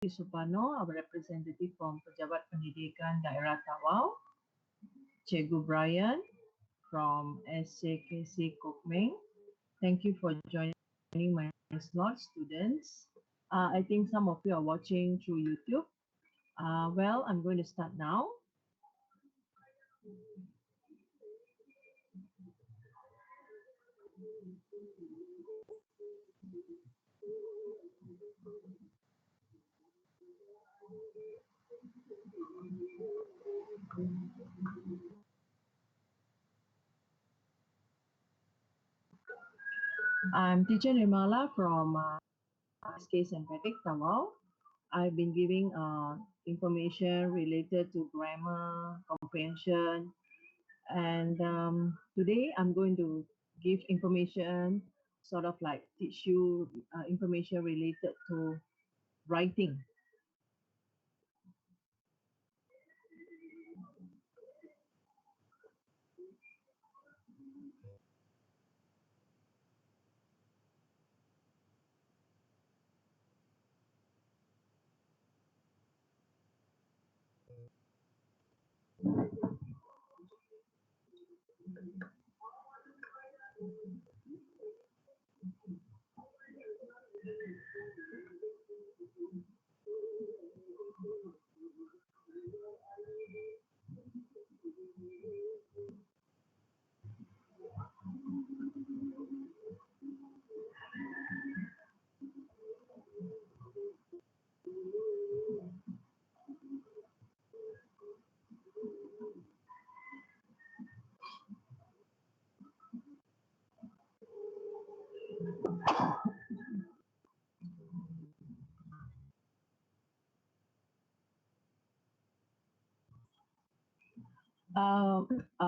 Suparno, our representative from Pejabat Pendidikan Daerah Tawau, Cikgu Brian from SJKC Kokmeng. Thank you for joining my slot, students. I think some of you are watching through YouTube. Well, I'm going to start now. I'm teacher Nirmala from SK Synthetic Tawau. I've been giving information related to grammar, comprehension, and today I'm going to give information, sort of like teach you information related to writing.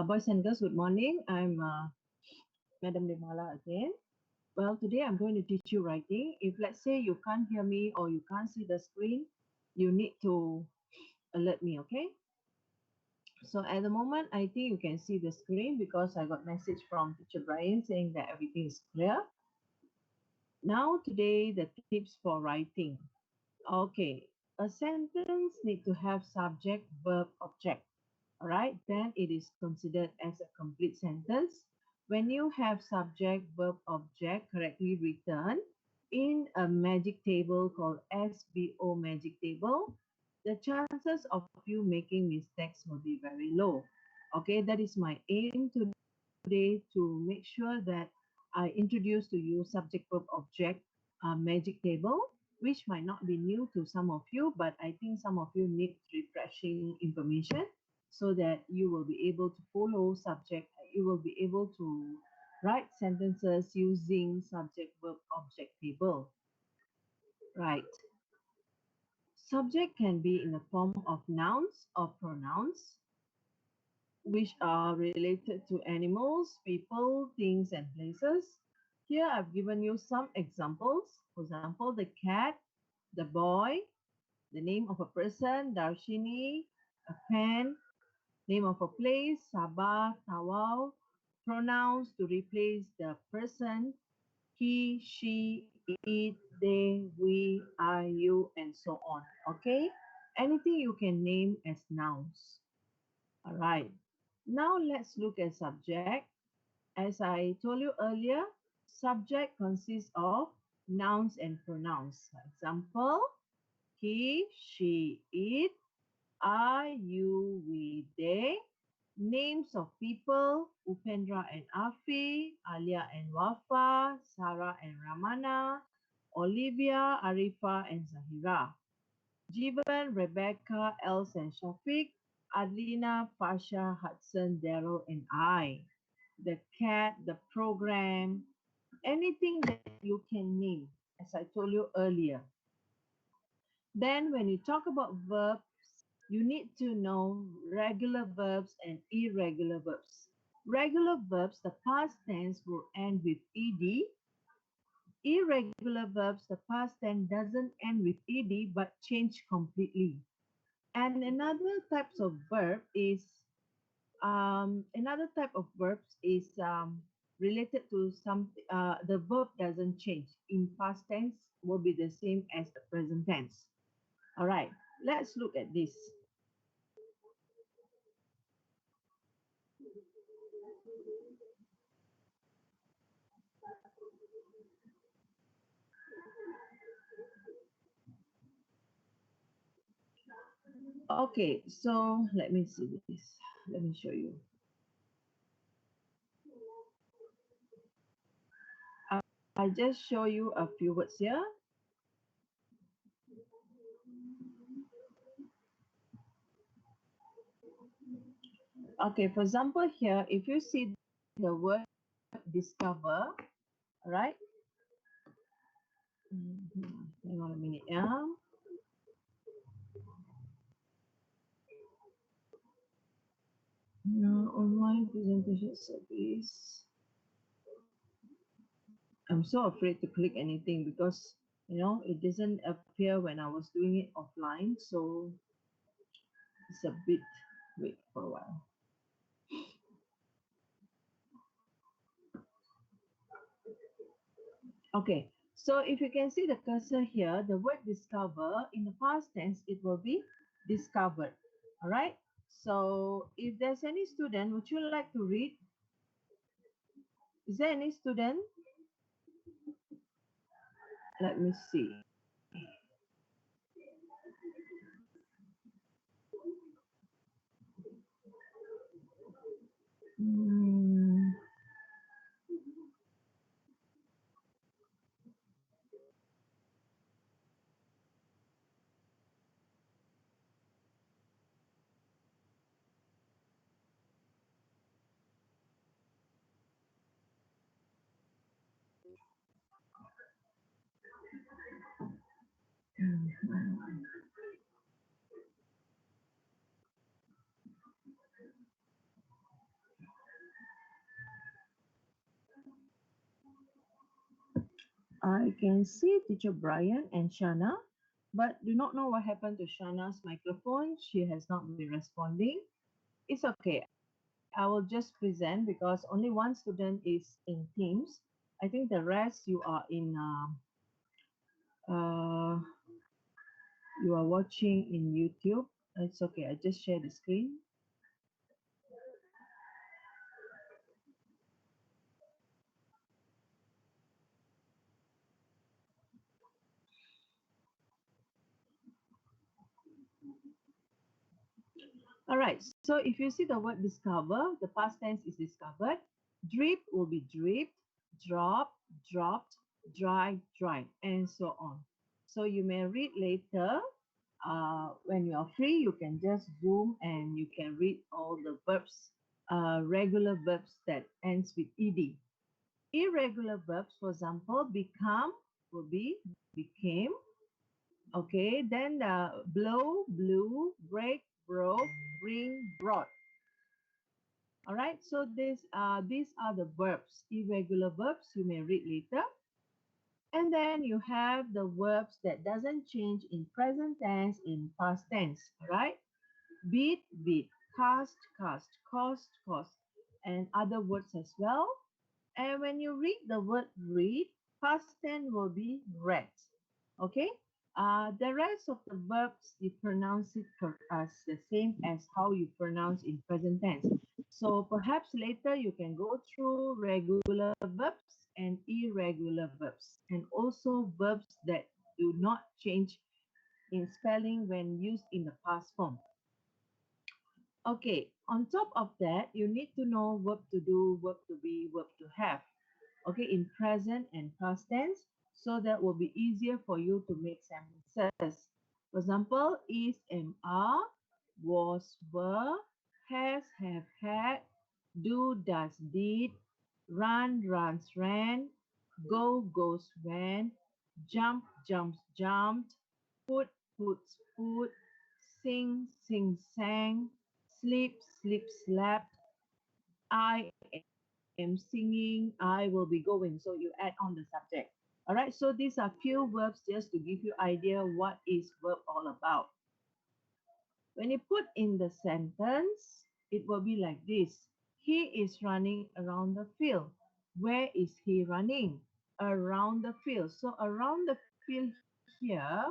Boys and girls, good morning. I'm Madam Nirmala again. Well, today I'm going to teach you writing. If let's say you can't hear me or you can't see the screen, you need to alert me, okay? So at the moment, I think you can see the screen because I got message from Teacher Brian saying that everything is clear. Now today, the tips for writing. Okay, a sentence need to have subject, verb, object. All right, then it is considered as a complete sentence. When you have subject, verb, object correctly written in a magic table called SVO magic table, the chances of you making mistakes will be very low. Okay, that is my aim today, to make sure that I introduce to you subject, verb, object magic table, which might not be new to some of you, but I think some of you need refreshing information so that you will be able to follow subject, you will be able to write sentences using subject, verb, object table. Right. Subject can be in the form of nouns or pronouns, which are related to animals, people, things, and places. Here I've given you some examples. For example, the cat, the boy, the name of a person, Darshini, a pen, name of a place, Sabah, Tawau, pronouns to replace the person, he, she, it, they, we, I, you, and so on. Okay? Anything you can name as nouns. All right. Now let's look at subject. As I told you earlier, subject consists of nouns and pronouns. For example, he, she, it, I, you, we, they. Names of people, Upendra and Afi, Alia and Wafa, Sarah and Ramana, Olivia, Arifa and Zahira. Jeevan, Rebecca, Els and Shafiq, Adlina, Fasha, Hudson, Daryl and I. The cat, the program, anything that you can name, as I told you earlier. Then when you talk about verbs, you need to know regular verbs and irregular verbs. Regular verbs, the past tense will end with ed. Irregular verbs, the past tense doesn't end with ed but change completely. And another type of verb is related to some. The verb doesn't change. In past tense will be the same as the present tense. All right, let's look at this. Okay, so let me see this. Let me show you. I just show you a few words here. Okay, for example, here, if you see the word discover, right? Hang on a minute, yeah. No, online presentation service. I'm so afraid to click anything because it doesn't appear when I was doing it offline. So it's a bit, wait for a while. Okay, so if you can see the cursor here, the word discover in the past tense, it will be discovered. All right. So if there's any student, would you like to read? Is there any student? Let me see. Hmm. I can see teacher Brian and Shana, but do not know what happened to Shana's microphone. She has not been responding. It's okay. I will just present because only one student is in Teams. I think the rest uh, you are watching in YouTube. It's okay. I just share the screen. All right. So if you see the word discover, the past tense is discovered. Drip will be dripped, drop, dropped, dry, dried, and so on. So you may read later. When you are free, you can just zoom and you can read all the verbs, regular verbs that ends with ed. Irregular verbs, for example, become will be became. Okay, then blow, blew, break, broke, bring, brought. All right, so these are the verbs, irregular verbs. You may read later. And then you have the verbs that doesn't change in present tense, in past tense. All right, beat, beat, cast, cast, cost, cost, and other words as well. And when you read the word read, past tense will be read. Okay? The rest of the verbs, you pronounce it as the same as how you pronounce in present tense. So perhaps later you can go through regular verbs and irregular verbs, and also verbs that do not change in spelling when used in the past form. Okay, on top of that, you need to know verb to do, verb to be, verb to have. Okay, in present and past tense, so that will be easier for you to make sentences. For example, is and are, was, were, has, have, had, do, does, did, run, runs, ran, go, goes, went, jump, jumps, jumped, put, puts, put, sing, sings, sang, sleep, sleep, slept, I am singing, I will be going. So you add on the subject. All right, so these are few verbs just to give you idea what is verb all about. When you put in the sentence, it will be like this. He is running around the field. Where is he running? Around the field. So around the field here,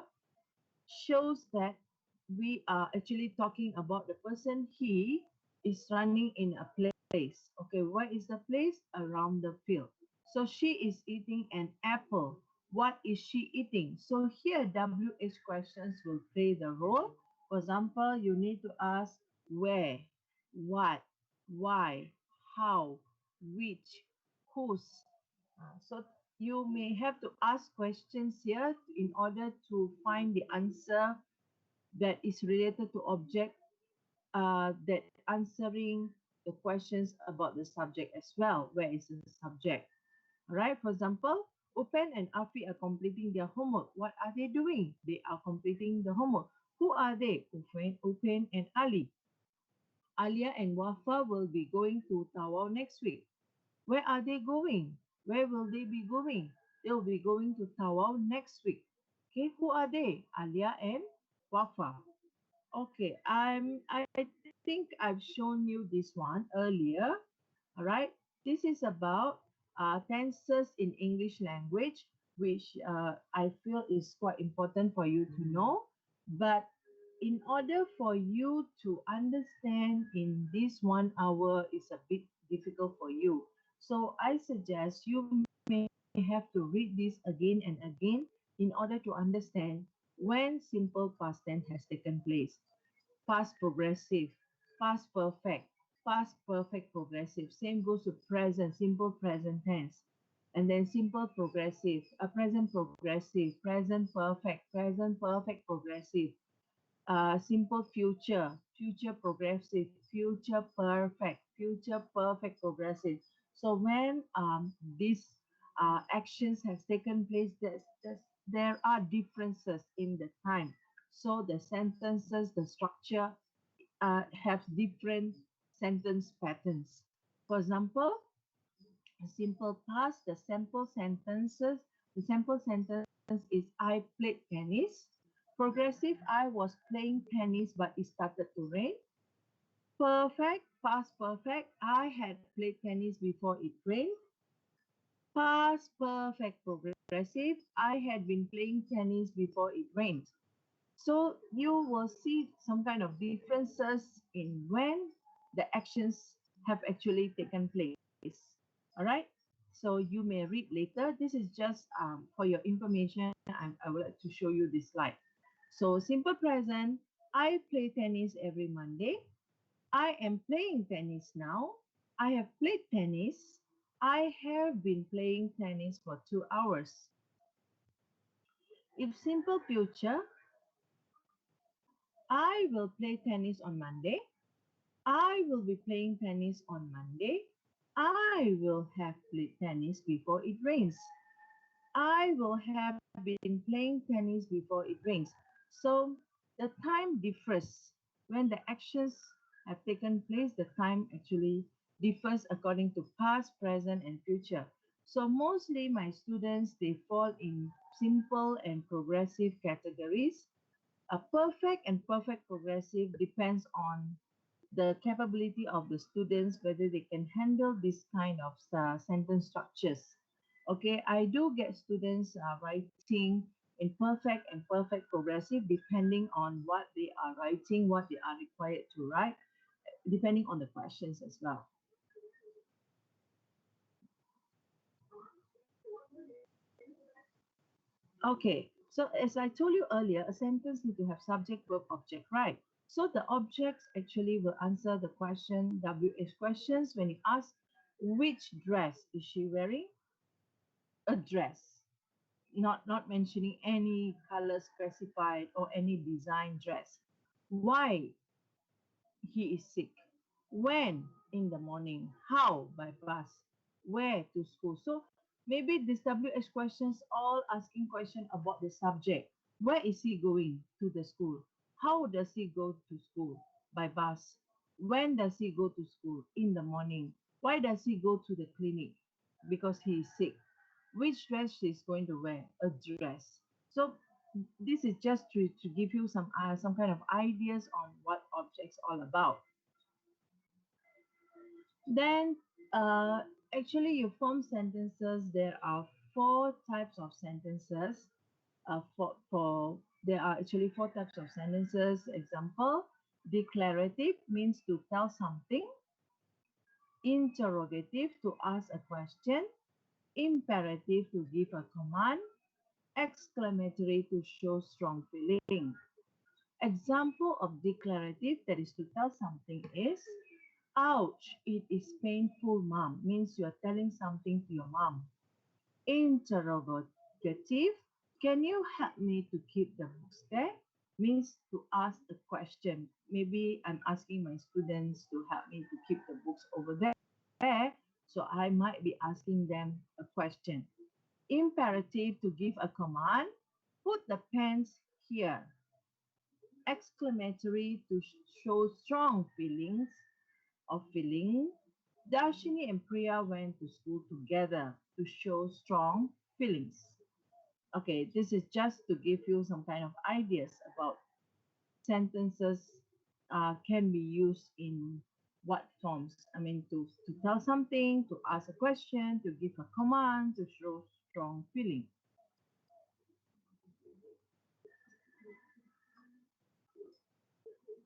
shows that we are actually talking about the person. He is running in a place. Okay, where is the place? Around the field. So she is eating an apple. What is she eating? So here WH questions will play the role. For example, you need to ask where, what, why, how, which, whose. So you may have to ask questions here in order to find the answer that is related to object, that answering the questions about the subject as well. Where is the subject? All right. For example, Upen and Afi are completing their homework. What are they doing? They are completing the homework. Who are they? Upen and Ali. Alia and Wafa will be going to Tawau next week. Where are they going? Where will they be going? They'll be going to Tawau next week. Okay, who are they? Alia and Wafa. Okay, I think I've shown you this one earlier. All right, this is about tenses in English language, which I feel is quite important for you to know. But in order for you to understand in this 1 hour is a bit difficult for you. So I suggest you may have to read this again and again in order to understand when simple past tense has taken place. Past progressive, past perfect, past perfect progressive. Same goes to present, simple present tense. And then simple progressive, a present progressive, present perfect progressive, simple future, future progressive, future perfect progressive. So when these actions has taken place, there are differences in the time. So the sentences, the structure have different sentence patterns. For example, a simple past, the sample sentence is I played tennis. Progressive, I was playing tennis but it started to rain. Perfect, past perfect, I had played tennis before it rained. Past perfect progressive, I had been playing tennis before it rained. So you will see some kind of differences in when the actions have actually taken place. All right. So you may read later. This is just for your information. I would like to show you this slide. So simple present. I play tennis every Monday. I am playing tennis now. I have played tennis. I have been playing tennis for 2 hours. If simple future, I will play tennis on Monday. I will be playing tennis on Monday. I will have played tennis before it rains. I will have been playing tennis before it rains. So the time differs. When the actions have taken place, the time actually differs according to past, present, and future. So mostly my students, they fall in simple and progressive categories. A perfect and perfect progressive depends on the capability of the students, whether they can handle this kind of sentence structures. Okay, I do get students writing in perfect and perfect progressive depending on what they are writing, what they are required to write, depending on the questions as well. Okay, so as I told you earlier, a sentence need to have subject, verb, object, right? So the objects actually will answer the question, WH questions, when you ask which dress is she wearing? A dress, not mentioning any color specified or any design dress. Why he is sick? When? In the morning. How? By bus. Where? To school. So maybe this WH questions all asking question about the subject. Where is he going to the school? How does he go to school? By bus. When does he go to school? In the morning. Why does he go to the clinic? Because he is sick. Which dress she's going to wear? A dress. So this is just to give you some kind of ideas on what objects all about. Then, actually, you form sentences. There are four types of sentences. There are actually four types of sentences. Example, declarative means to tell something, interrogative to ask a question, imperative to give a command, exclamatory to show strong feeling. Example of declarative that is to tell something is, ouch, it is painful, mom, means you are telling something to your mom. Interrogative, can you help me to keep the books there? Means to ask a question. Maybe I'm asking my students to help me to keep the books over there. So I might be asking them a question. Imperative to give a command. Put the pens here. Exclamatory to show strong feelings of feeling. Darshini and Priya went to school together to show strong feelings. Okay, this is just to give you some kind of ideas about sentences can be used in what forms. I mean, to tell something, to ask a question, to give a command, to show strong feeling.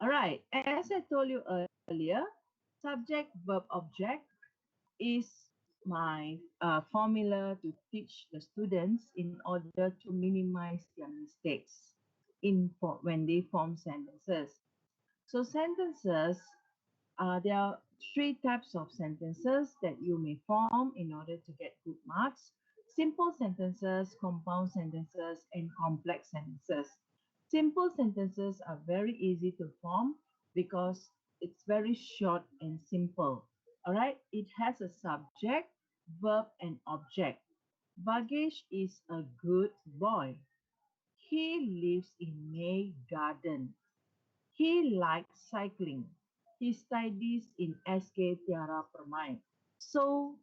All right, as I told you earlier, subject, verb, object is my formula to teach the students in order to minimize their mistakes when they form sentences. So sentences, there are three types of sentences that you may form in order to get good marks. Simple sentences, compound sentences, and complex sentences. Simple sentences are very easy to form because it's very short and simple. All right, it has a subject, verb, and object. Bagesh is a good boy. He lives in May Garden. He likes cycling. He studies in SK Tiara Permai. So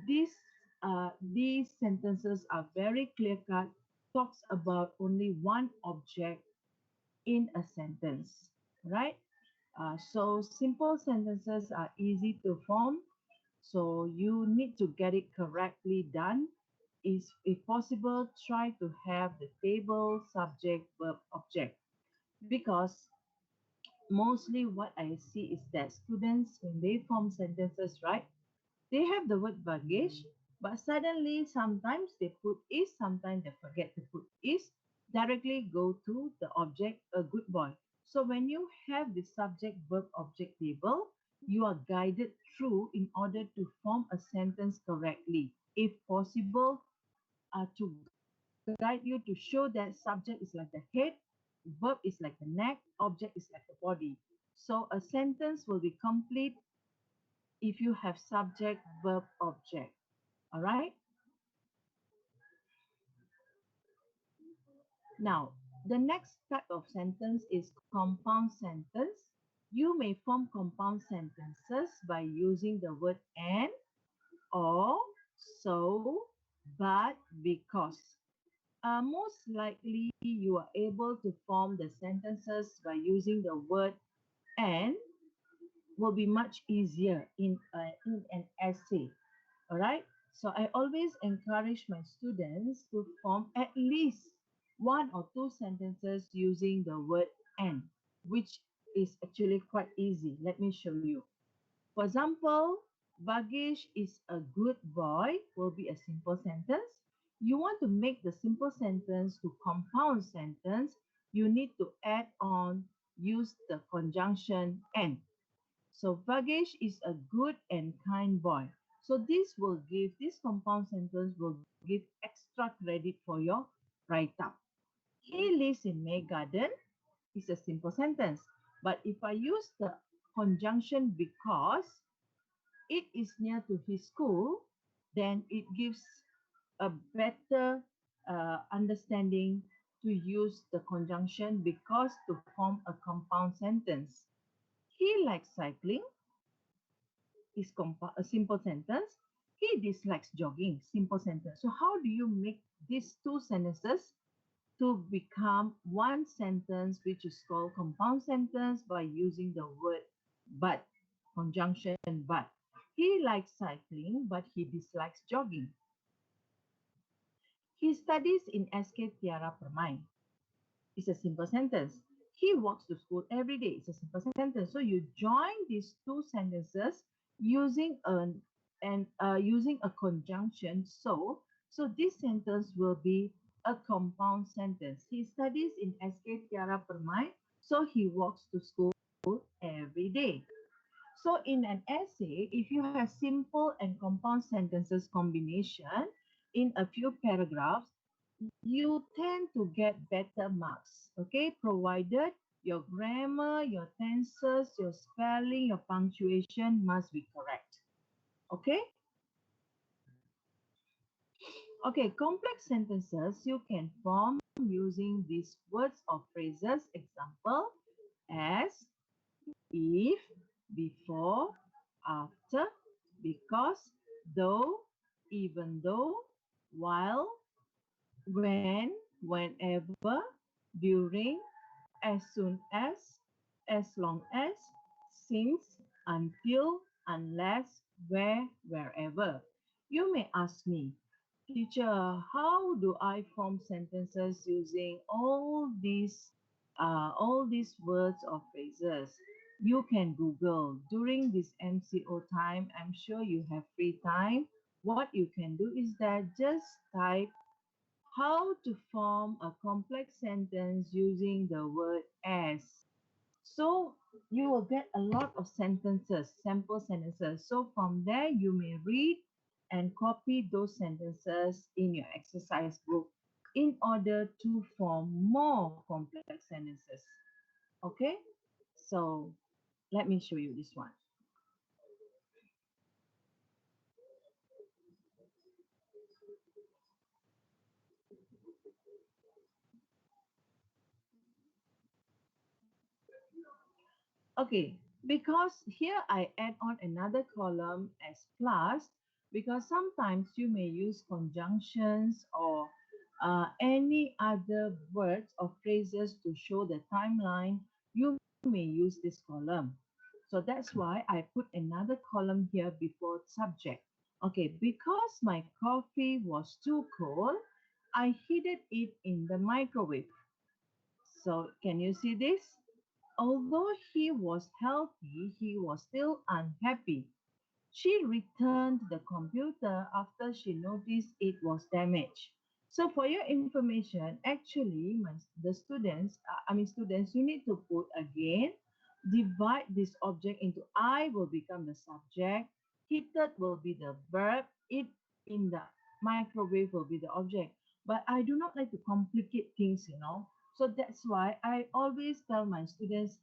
these sentences are very clear cut, talks about only one object in a sentence, right? So simple sentences are easy to form. So you need to get it correctly done. Is if possible, try to have the table, subject, verb, object, because mostly what I see is that students, when they form sentences, right, they have the word baggage, but suddenly sometimes they put is, sometimes they forget to put is, directly go to the object, a good boy. So when you have the subject, verb, object table, you are guided through in order to form a sentence correctly. If possible, to guide you to show that subject is like the head, verb is like the neck, object is like the body. So a sentence will be complete if you have subject, verb, object. All right. Now, the next type of sentence is compound sentence. You may form compound sentences by using the word and, or, so, but, because. Most likely, you are able to form the sentences by using the word and will be much easier in an essay. All right. So I always encourage my students to form at least one or two sentences using the word and, which is actually quite easy. Let me show you. For example, Bagesh is a good boy will be a simple sentence. You want to make the simple sentence to compound sentence, you need to add on, use the conjunction and. So Vagesh is a good and kind boy. So this compound sentence will give extra credit for your write-up. He lives in May Garden is a simple sentence. But if I use the conjunction because it is near to his school, then it gives a better understanding to use the conjunction because to form a compound sentence. He likes cycling is a simple sentence. He dislikes jogging, simple sentence. So how do you make these two sentences to become one sentence, which is called compound sentence, by using the word but, conjunction but. He likes cycling, but he dislikes jogging. He studies in SK Tiara Permai. It's a simple sentence. He walks to school every day. It's a simple sentence. So you join these two sentences using using a conjunction. So this sentence will be a compound sentence. He studies in SK Tiara Permai, so he walks to school every day. So in an essay, if you have simple and compound sentences combination in a few paragraphs, you tend to get better marks, okay, provided your grammar, your tenses, your spelling, your punctuation must be correct, okay. Okay, complex sentences you can form using these words or phrases. Example: as, if, before, after, because, though, even though, while, when, whenever, during, as soon as long as, since, until, unless, where, wherever. You may ask me, teacher, how do I form sentences using all these words or phrases? You can Google during this MCO time. I'm sure you have free time. What you can do is that just type how to form a complex sentence using the word as. So you will get a lot of sentences, sample sentences. So from there, you may read and copy those sentences in your exercise book in order to form more complex sentences. Okay? So let me show you this one. Okay, because here I add on another column as plus, because sometimes you may use conjunctions or any other words or phrases to show the timeline. You may use this column. So that's why I put another column here before subject. Okay, because my coffee was too cold, I heated it in the microwave. So can you see this? Although he was healthy, he was still unhappy. She returned the computer after she noticed it was damaged. So for your information, actually, the students, students, you need to put again, divide this object into I will become the subject, heated will be the verb, it in the microwave will be the object. But I do not like to complicate things. So that's why I always tell my students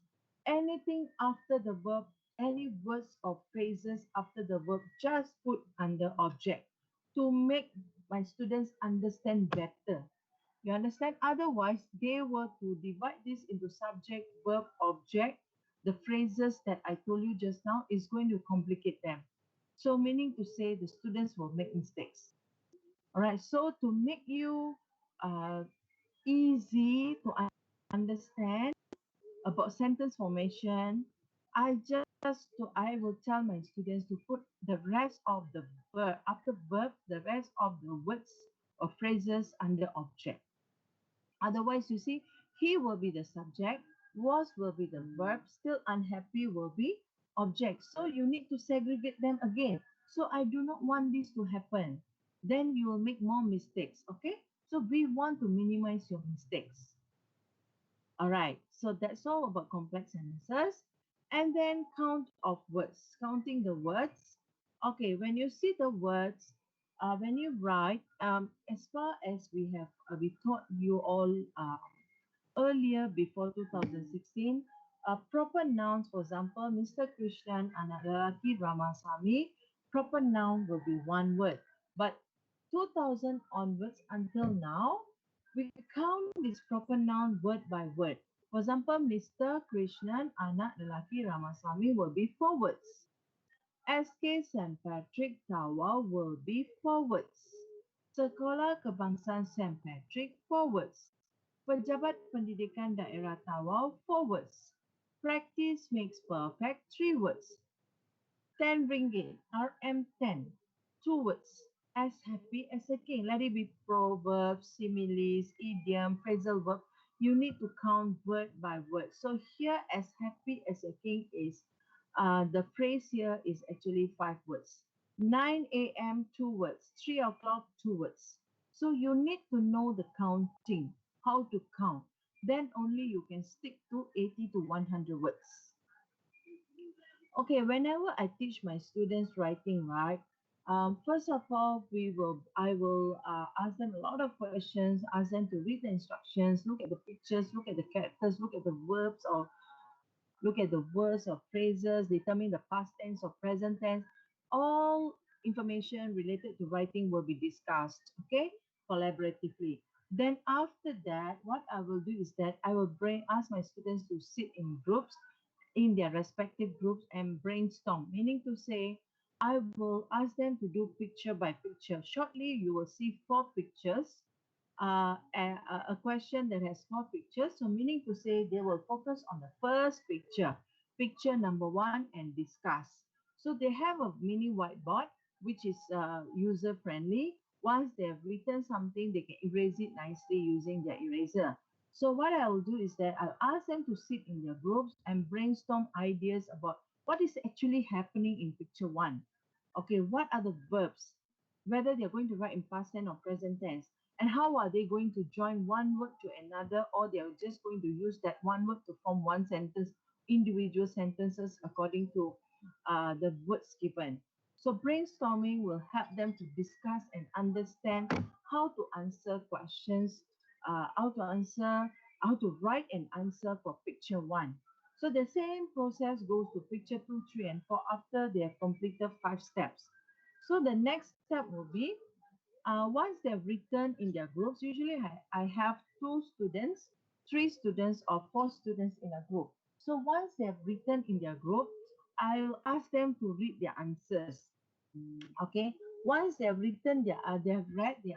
anything after the verb, any words or phrases after the verb, just put under object to make my students understand better. You understand? Otherwise, they were to divide this into subject, verb, object. The phrases that I told you just now is going to complicate them. So, meaning to say, the students will make mistakes. All right. So, to make you uh, easy to understand about sentence formation, I will tell my students to put the rest of the verb after verb, the rest of the words or phrases under object. Otherwise, you see, he will be the subject, was will be the verb, still unhappy will be object. So you need to segregate them again. So I do not want this to happen. Then you will make more mistakes. Okay? So we want to minimize your mistakes. All right, so that's all about complex sentences. And then count of words, counting the words. Okay, when you see the words, when you write, as far as we taught you all earlier before 2016, proper nouns, for example, Mr. Krishnan, anak lelaki Ramasamy, proper noun will be one word. But 2000 onwards until now, we count this proper noun word by word. For example, Mr. Krishnan, anak lelaki Ramasamy will be four words. SK St. Patrick Tower will be four words. Sekolah Kebangsaan St. Patrick, four words. Pejabat Pendidikan Daerah Tawau, four words. Practice makes perfect, three words. 10 ringgit, RM10, two words. As happy as a king. Let it be proverbs, similes, idiom, phrasal verb. You need to count word by word. So here, as happy as a king is, the phrase here is actually 5 words. 9 a.m., 2 words. 3 o'clock, 2 words. So you need to know the counting, how to count. Then only you can stick to 80 to 100 words. Okay, whenever I teach my students writing, right? First of all, I will ask them a lot of questions, ask them to read the instructions, look at the pictures, look at the characters, look at the verbs, or look at the words or phrases, determine the past tense or present tense. All information related to writing will be discussed, okay, collaboratively. Then after that, what I will do is that I will ask my students to sit in groups in their respective groups and brainstorm, meaning to say, I will ask them to do picture by picture. Shortly, you will see 4 pictures, a question that has 4 pictures. So, meaning to say, they will focus on the first picture, picture number one, and discuss. So, they have a mini whiteboard which is user friendly. Once they have written something, they can erase it nicely using their eraser. So what I will do is that I'll ask them to sit in their groups and brainstorm ideas about what is actually happening in picture one. Okay, what are the verbs? Whether they're going to write in past tense or present tense, and how are they going to join one word to another, or they're just going to use that one word to form one sentence, individual sentences according to the words given. So brainstorming will help them to discuss and understand how to answer questions, how to write an answer for picture one. So the same process goes to picture two, three, and four after they have completed 5 steps. So the next step will be once they've written in their groups, usually I have 2 students, 3 students, or 4 students in a group. So once they have written in their group, I'll ask them to read their answers. Okay, once they have read the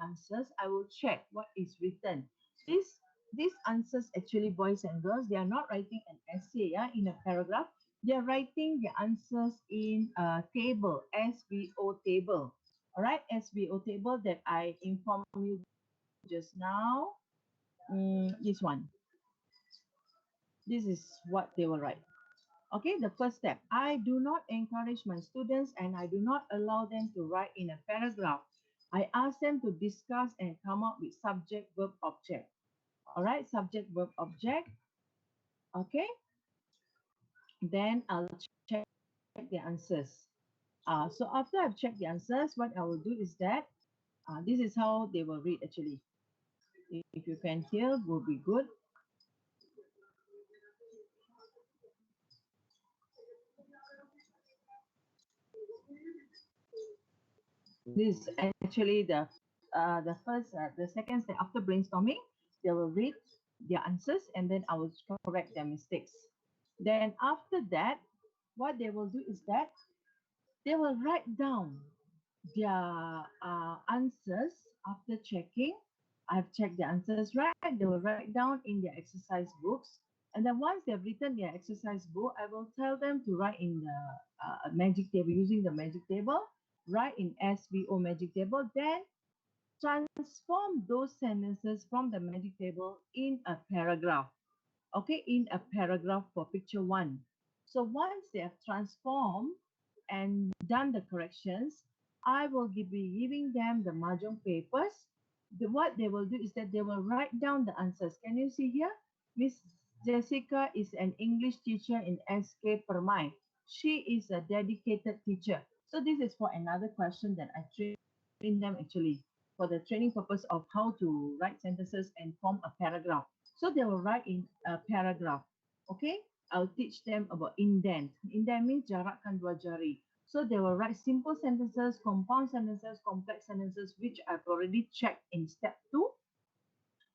answers, I will check what is written. These answers, actually, boys and girls, they are not writing an essay, yeah, in a paragraph. They are writing the answers in a table, SVO table. All right, SVO table that I informed you just now. This one, this is what they will write. Okay, the first step, I do not encourage my students and I do not allow them to write in a paragraph. I ask them to discuss and come up with subject, verb, object. All right, subject, verb, object. Okay, then I'll check the answers. So after I've checked the answers, what I will do is that this is how they will read actually. If you can hear, will be good. This is actually the second step after brainstorming. They will read their answers and then I will correct their mistakes. Then after that, what they will do is that they will write down their answers after checking. I've checked the answers right. They will write down in their exercise books. And then once they've written their exercise book, I will tell them to write in the magic table, using the magic table, write in SVO magic table, then transform those sentences from the magic table in a paragraph. Okay, in a paragraph for picture one. So once they have transformed and done the corrections, I will be giving them the mahjong papers. What they will do is that they will write down the answers. Can you see here? Miss Jessica is an English teacher in SK Permai. She is a dedicated teacher. So this is for another question that I train them actually for the training purpose of how to write sentences and form a paragraph. So they will write in a paragraph. Okay, I'll teach them about indent. Indent means jarakkan dua jari. So they will write simple sentences, compound sentences, complex sentences, which I've already checked in step 2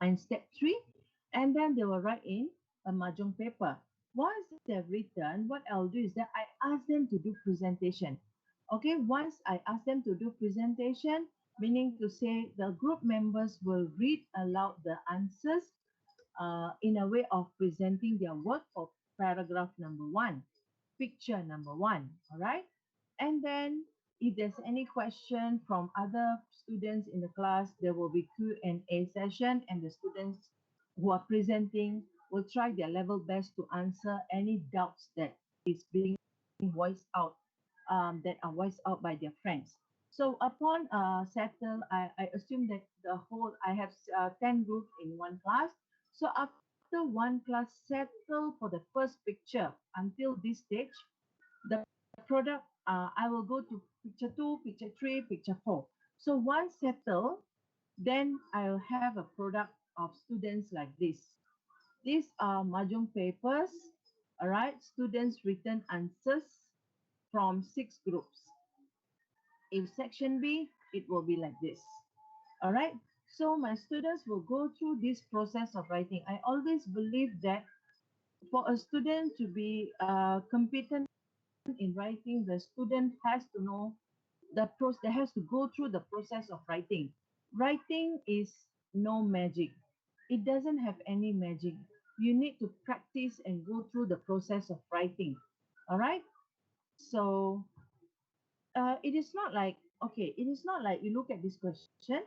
and step 3. And then they will write in a mahjong paper. Once they've written, what I'll do is that I ask them to do presentation. Okay, once I ask them to do presentation, meaning to say the group members will read aloud the answers in a way of presenting their work for paragraph number one, picture number one. All right. And then if there's any question from other students in the class, there will be Q&A session, and the students who are presenting will try their level best to answer any doubts that is being voiced out, that are voiced out by their friends. So upon settle, I assume that I have 10 groups in one class. So after one class settle for the first picture until this stage, the product, I will go to picture 2, picture 3, picture 4. So once settle, then I'll have a product of students like this. These are mahjong papers, all right? Students written answers from 6 groups. If section B, it will be like this. All right. So my students will go through this process of writing. I always believe that for a student to be competent in writing, the student has to know the process. They has to go through the process of writing. Writing is no magic. It doesn't have any magic. You need to practice and go through the process of writing. All right. So it is not like, okay, it is not like you look at this question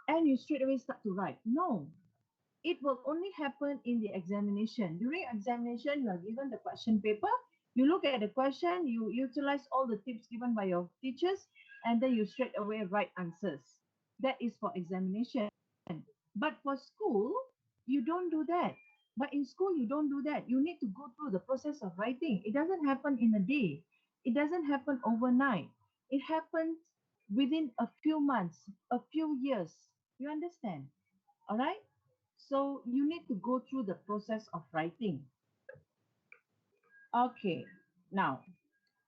and you straight away start to write. No, it will only happen in the examination. During examination, you are given the question paper. You look at the question, you utilize all the tips given by your teachers, and then you straight away write answers. That is for examination. But for school, you don't do that. But in school, you don't do that. You need to go through the process of writing. It doesn't happen in a day. It doesn't happen overnight. It happens within a few months, a few years. You understand? All right? So you need to go through the process of writing. Okay, now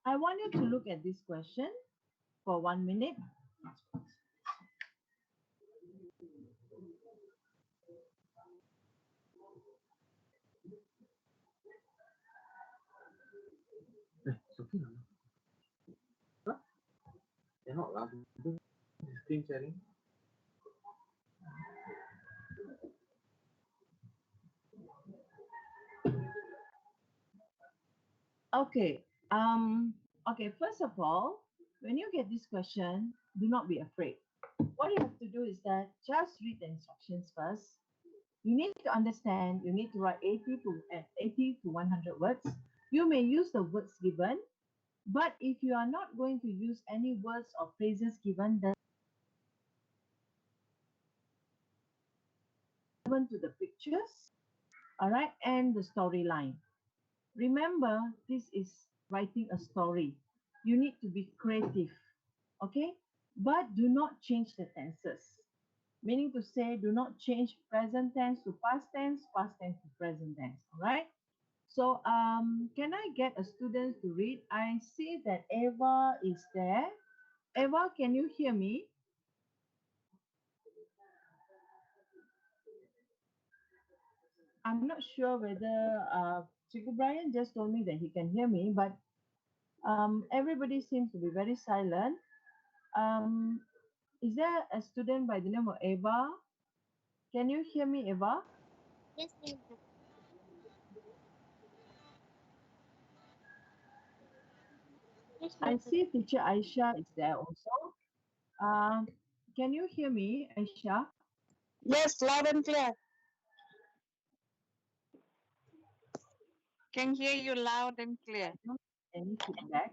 I want you to look at this question for 1 minute. It's okay. Huh? They're not laughing. Screen sharing. Okay, okay, first of all, when you get this question, do not be afraid. What you have to do is that just read the instructions first. You need to understand, you need to write 80 to 100 words. You may use the words given, but if you are not going to use any words or phrases given, then to the pictures, all right, and the storyline. Remember, this is writing a story. You need to be creative, okay? But do not change the tenses. Meaning to say, do not change present tense to past tense to present tense, all right? So, can I get a student to read? I see that Eva is there. Eva, can you hear me? I'm not sure whether Chico Brian just told me that he can hear me, but everybody seems to be very silent. Um, is there a student by the name of Eva? Can you hear me, Eva? Yes, ma'am. Yes, I ma'am. see teacher Aisha is there also. Um, can you hear me, Aisha? Yes, loud and clear. Can hear you loud and clear. No, any feedback?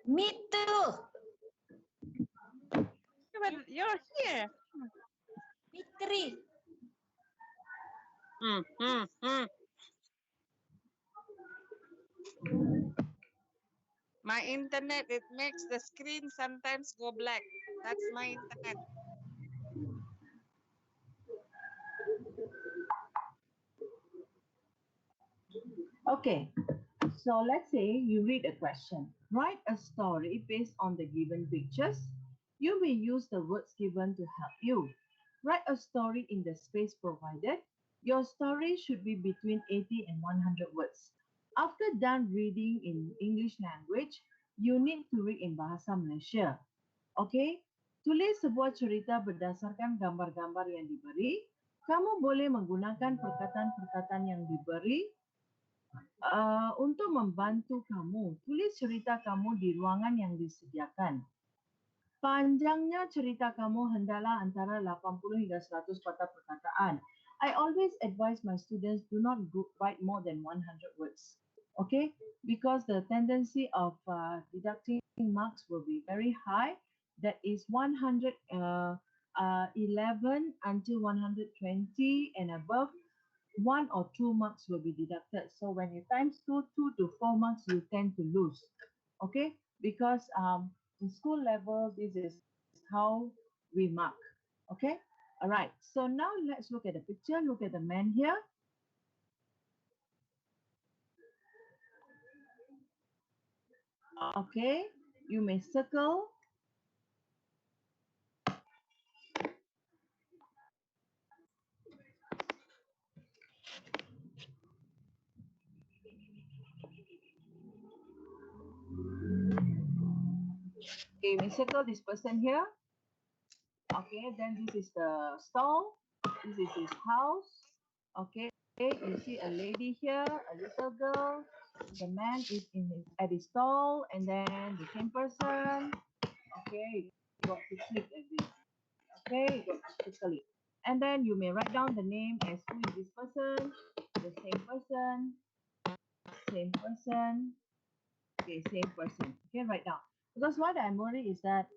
Me too. But you're here. Me three. Mm, mm, mm. My internet, it makes the screen sometimes go black. That's my internet. Okay, so let's say you read a question. Write a story based on the given pictures. You may use the words given to help you. Write a story in the space provided. Your story should be between 80 and 100 words. After done reading in English language, you need to read in Bahasa Malaysia. Okay? Tulis sebuah cerita berdasarkan gambar-gambar yang diberi. Kamu boleh menggunakan perkataan-perkataan yang diberi untuk membantu kamu. Tulis cerita kamu di ruangan yang disediakan. Panjangnya cerita kamu hendaklah antara 80 hingga 100 patah perkataan. I always advise my students do not write more than 100 words. Okay? Because the tendency of deducting marks will be very high. That is 111 until 120 and above. 1 or 2 marks will be deducted. So when you times 2 to 4 marks, you tend to lose. Okay? Because in school level, this is how we mark. Okay? All right. So now let's look at the picture. Look at the man here. Okay. You may circle. Okay, you may circle this person here. Okay, then this is the stall. This is his house. Okay, you see a lady here, a little girl. The man is at his stall, and then the same person. Okay, you got to click at this. Okay, you got to circle it. And then you may write down the name as who is this person, the same person, same person. Okay, same person. Okay, write down. Because what I'm worried is that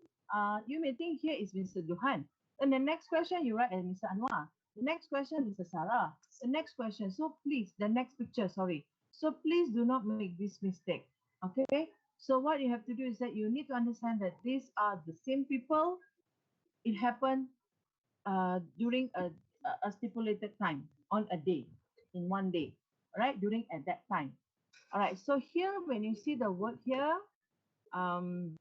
you may think here is Mr. Johan. And the next question you write as Mr. Anwar. The next question Mr. Sarah. The next question. So please, the next picture, sorry. So please do not make this mistake. Okay. So what you have to do is that you need to understand that these are the same people. It happened during a stipulated time on a day, in one day. All right, during at that time. All right. So here, when you see the word here, um,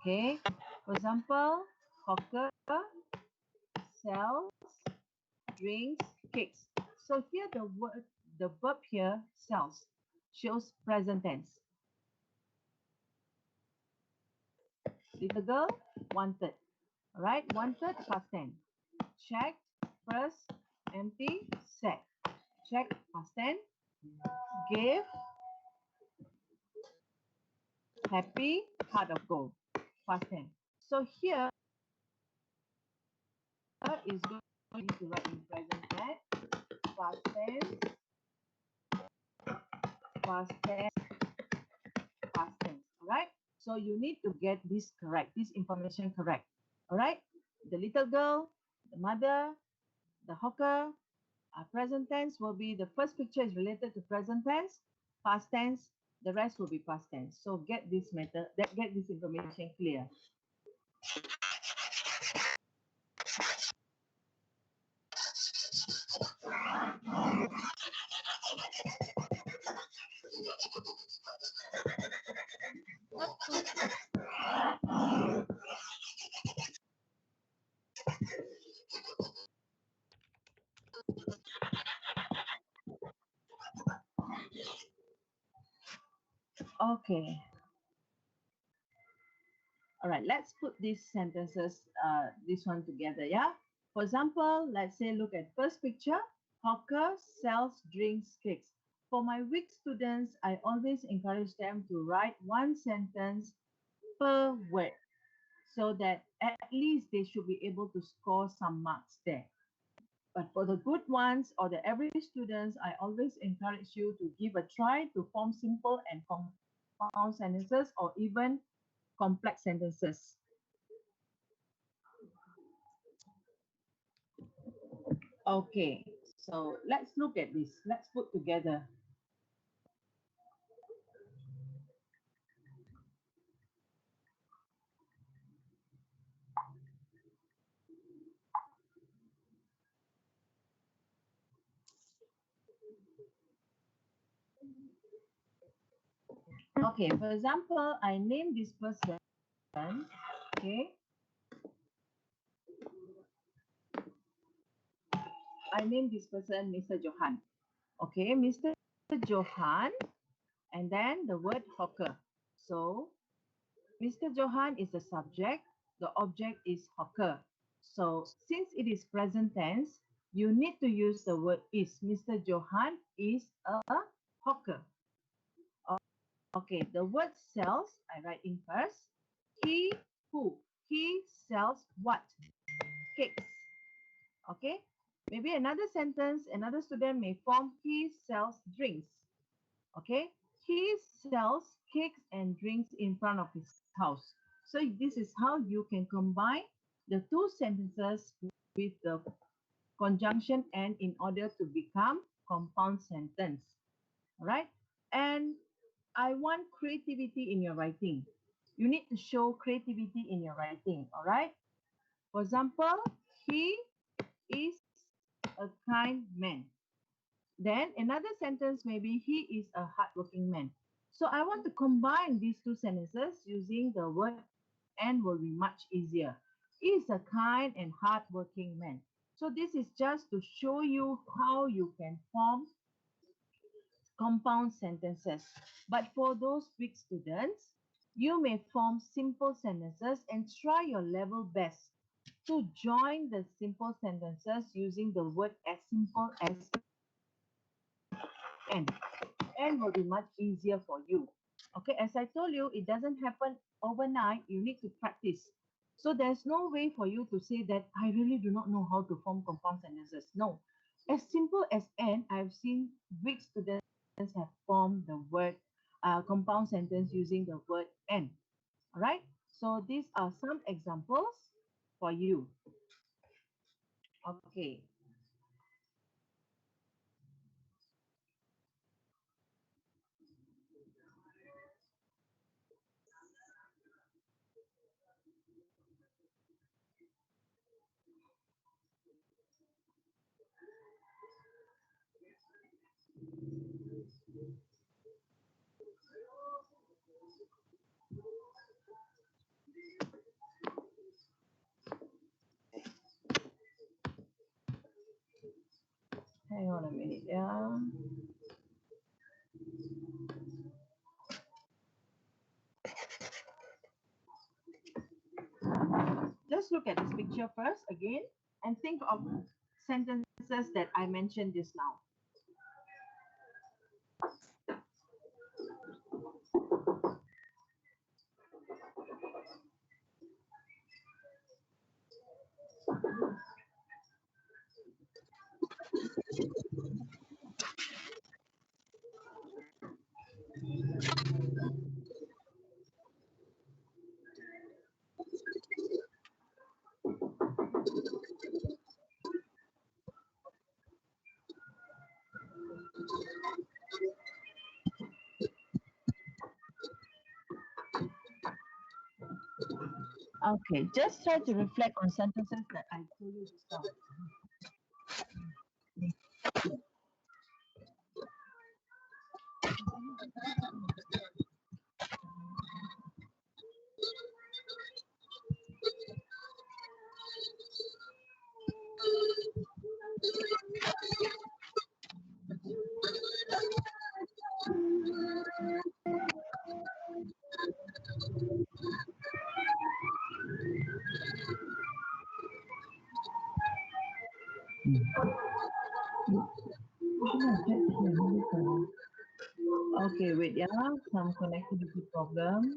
okay, for example, hawker sells drinks, cakes. So here the verb here, sells, shows present tense. Little girl, wanted. All right, wanted, past tense. Checked, first, empty, set. Check, past tense. Gave, happy, heart of gold, past tense. So here is going to write in present tense, past tense, past tense, past tense. All right. So you need to get this correct, this information correct. All right. The little girl, the mother, the hawker. Present tense will be the first picture is related to present tense, past tense. The rest will be past tense. So get this method, get this information clear. Okay. All right, let's put these sentences, this one together, yeah? For example, let's say, look at first picture. Hawker sells drinks, cakes. For my weak students, I always encourage them to write one sentence per word so that at least they should be able to score some marks there. But for the good ones or the average students, I always encourage you to give a try to form simple and compound sentences or even complex sentences. Okay, so let's look at this. Let's put together. Okay, for example, I name this person. Okay, I name this person Mr. Johan. Okay, Mr. Johan, and then the word hawker. So, Mr. Johan is the subject, the object is hawker. So, since it is present tense, you need to use the word is. Mr. Johan is a hawker. Okay, the word sells, I write in first. He Who? He sells what? Cakes. Okay. Maybe another sentence, another student may form he sells drinks. Okay. He sells cakes and drinks in front of his house. So this is how you can combine the two sentences with the conjunction and in order to become compound sentence. All right. And I want creativity in your writing. You need to show creativity in your writing. All right. For example, he is a kind man. Then another sentence maybe he is a hardworking man. So I want to combine these two sentences using the word and will be much easier. He is a kind and hardworking man. So this is just to show you how you can form compound sentences. But for those weak students, you may form simple sentences and try your level best to join the simple sentences using the word as simple as and. And will be much easier for you. Okay, as I told you, it doesn't happen overnight. You need to practice. So there's no way for you to say that I really do not know how to form compound sentences. No. As simple as and, I've seen weak students have formed the word compound sentence using the word and. All right. So these are some examples for you. Okay. Hang on a minute. Yeah. Just look at this picture first again and think of sentences that I mentioned just now. Okay, just try to reflect on sentences that I told you just now. Okay, wait, yeah, some connectivity problem.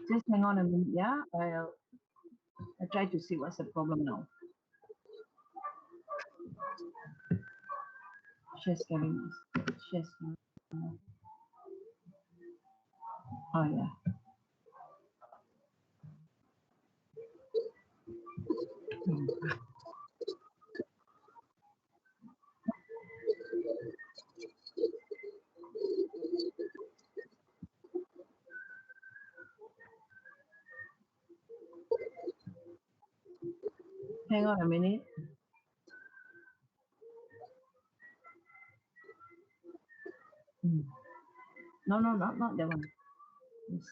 Just hang on a minute, yeah? I'll try to see what's the problem now. Share screen. Share screen. Oh, yeah. Hang on a minute. No, not that one. Yes.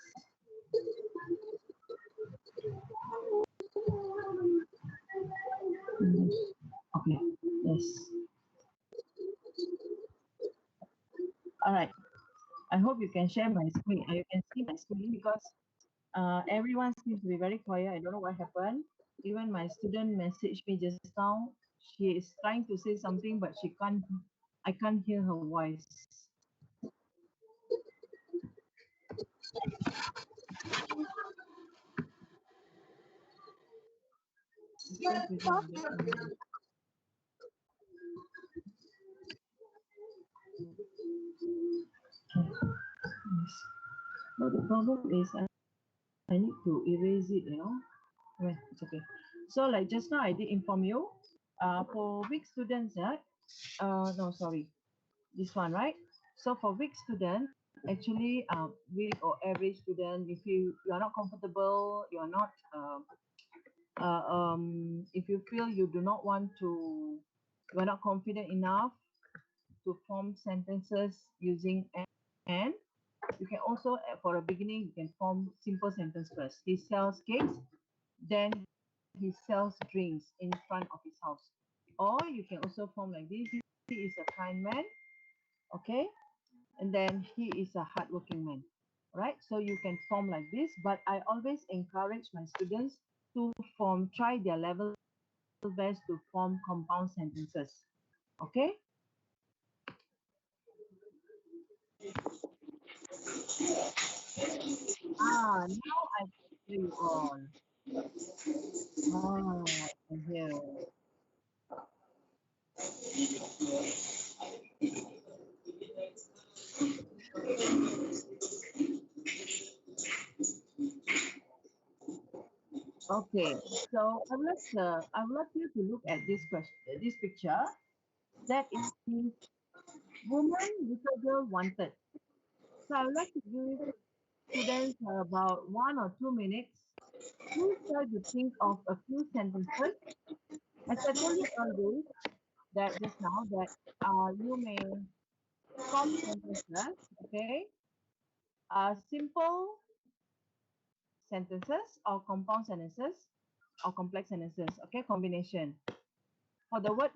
Okay. Yes. All right. I hope you can share my screen. You can see my screen because everyone seems to be very quiet. I don't know what happened. Even my student messaged me just now. She is trying to say something, but she can't. I can't hear her voice. Yes. But the problem is I need to erase it, you know. Well, it's okay. So like just now I did inform you, for weak students, yeah, no, sorry, this one, right? So for weak student, actually, weak or average student, if you are not comfortable, you are not, if you feel you do not want to, you are not confident enough to form sentences using and, you can also, for a beginning, you can form simple sentence first. He sells cakes, then he sells drinks in front of his house. Or you can also form like this. He is a kind man, okay? And then he is a hardworking man, right? So you can form like this, but I always encourage my students to try their level best to form compound sentences, okay? Now I can hear you all. I can hear. Okay, so I would like you to look at this question, this picture. That is woman, little girl wanted. So I would like to give students about 1 or 2 minutes. Please try to think of a few sentences. As I told you earlier, that just now that you may form sentences, okay? Simple sentences or compound sentences or complex sentences, okay? Combination. For the word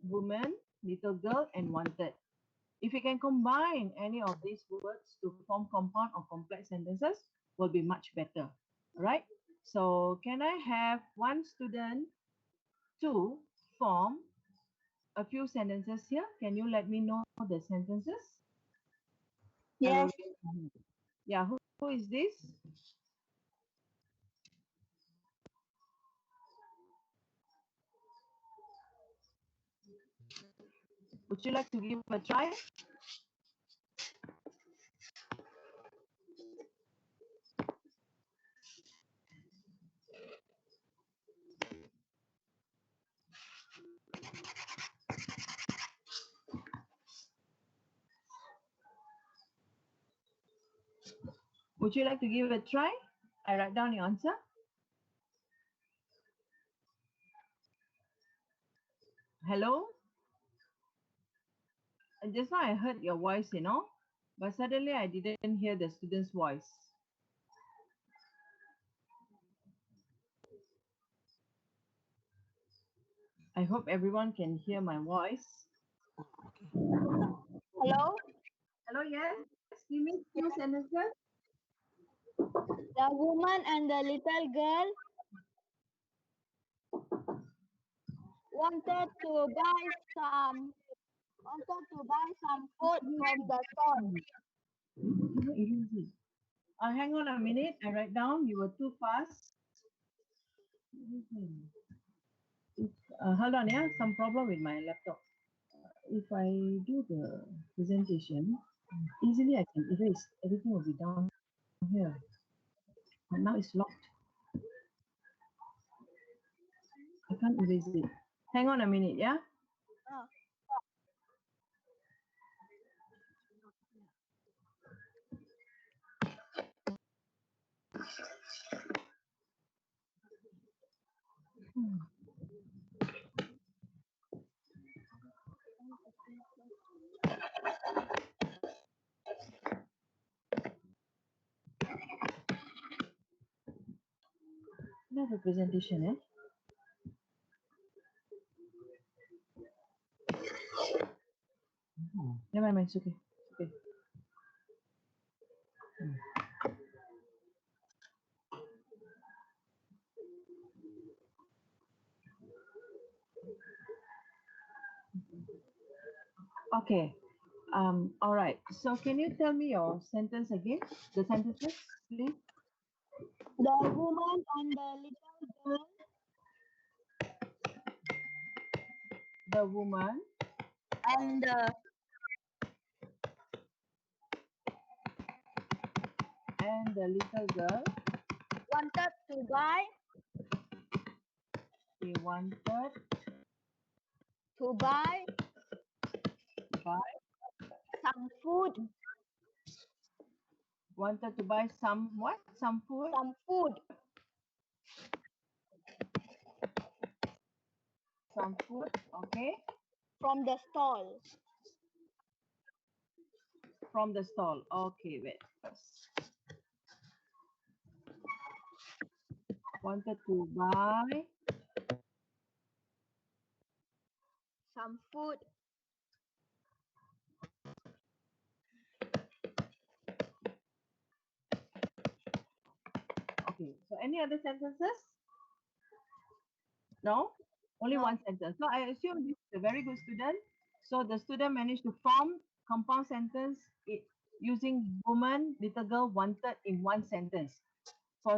woman, little girl, and wanted. If you can combine any of these words to form compound or complex sentences, will be much better. All right. So can I have one student to form a few sentences here? Can you let me know the sentences? I will Yes. raise my hand. Yeah, who is this? Would you like to give a try? Would you like to give a try? I write down your answer. Hello? And just now I heard your voice, you know, but suddenly I didn't hear the student's voice. I hope everyone can hear my voice. Hello. Hello, yes? Give me few sentences. The woman and the little girl wanted to buy some food from the store. Hang on a minute. I write down. You were too fast. Hold on, yeah. Some problem with my laptop. If I do the presentation, easily I can erase. Everything will be down here. But now it's locked. I can't erase it. Hang on a minute, yeah. Oh. I have a presentation, eh? Never mind, it's okay. It's okay. Okay. All right. So can you tell me your sentence again? The sentences, please. The woman and the little girl The woman and the and the little girl, wanted to buy they wanted to buy buy some food. wanted to buy some what? Some food. Some food Some food. Okay. from the stall. From the stall. Okay, wait first. Wanted to buy Some food okay. So any other sentences? No? Only No. one sentence. So I assume this is a very good student. So the student managed to form compound sentence using woman, little girl, wanted in one sentence. For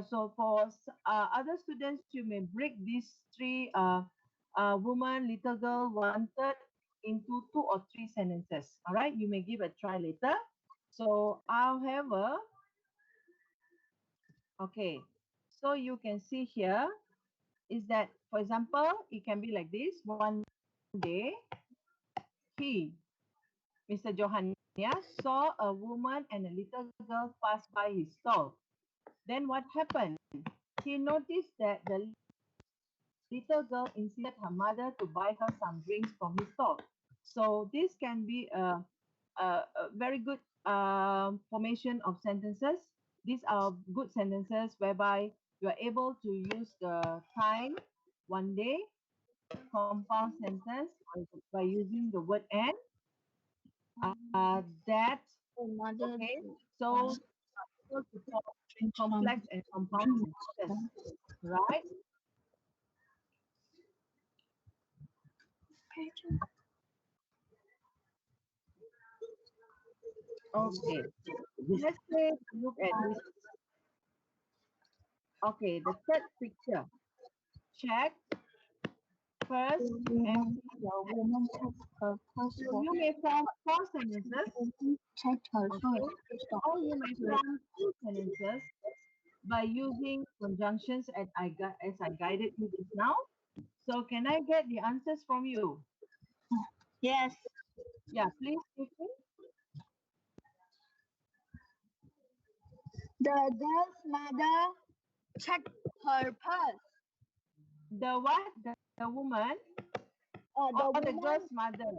other students, you may break these three woman, little girl, wanted into 2 or 3 sentences. All right, you may give a try later. So, however, okay, so you can see here is that, for example, it can be like this. One day, he, Mr. Johannes, saw a woman and a little girl pass by his stall. Then what happened? He noticed that the little girl insisted her mother to buy her some drinks from his stall. So this can be a very good formation of sentences. These are good sentences whereby you are able to use the time, one day, compound sentence by using the word and. That, Another okay, so able to form complex and compound sentences, right? Okay, let's say look at this. Okay, the third picture. Check first and The woman checked her purse so you may form 4 sentences. checked her Okay, purse. or you may form 2 sentences by using conjunctions as I guided you just now. So can I get the answers from you? Yes. Yeah, please give me. The girl's mother checked her purse. The what? The woman The or the woman, girl's mother?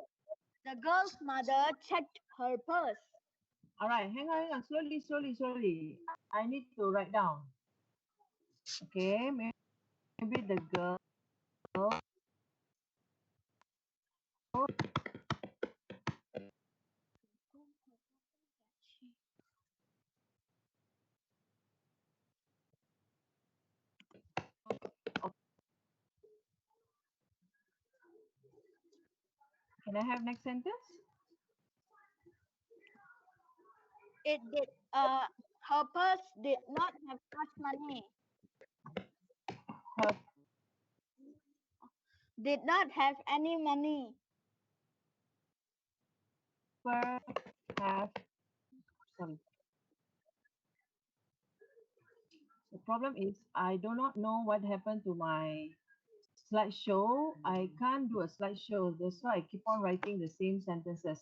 the girl's mother checked her purse. All right, hang on. Slowly, slowly, slowly. I need to write down. Okay, maybe the girl. Can I have next sentence? It did. Her purse did not have much money. Her Did not have any money. purse have, sorry. The problem is I do not know what happened to my slideshow. I can't do a slideshow. That's why I keep on writing the same sentences.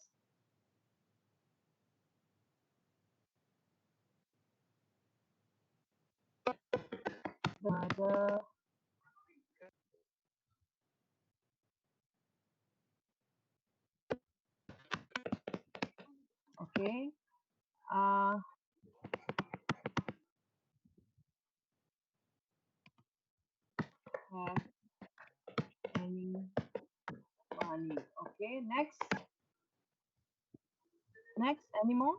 The okay. Have any money? Okay. Next. Next. Any more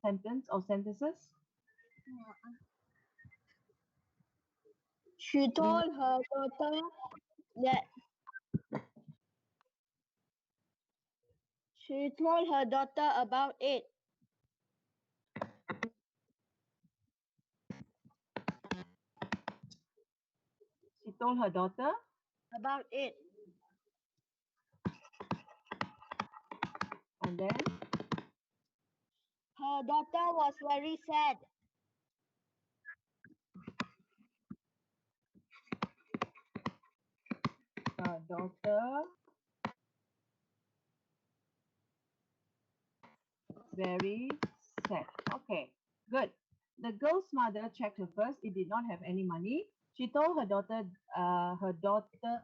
sentence or sentences? She told her daughter that she told her daughter about it. She told her daughter. About it. And then Her daughter was very sad. her daughter very sad. Okay, good. The girl's mother checked her purse. It did not have any money. She told her daughter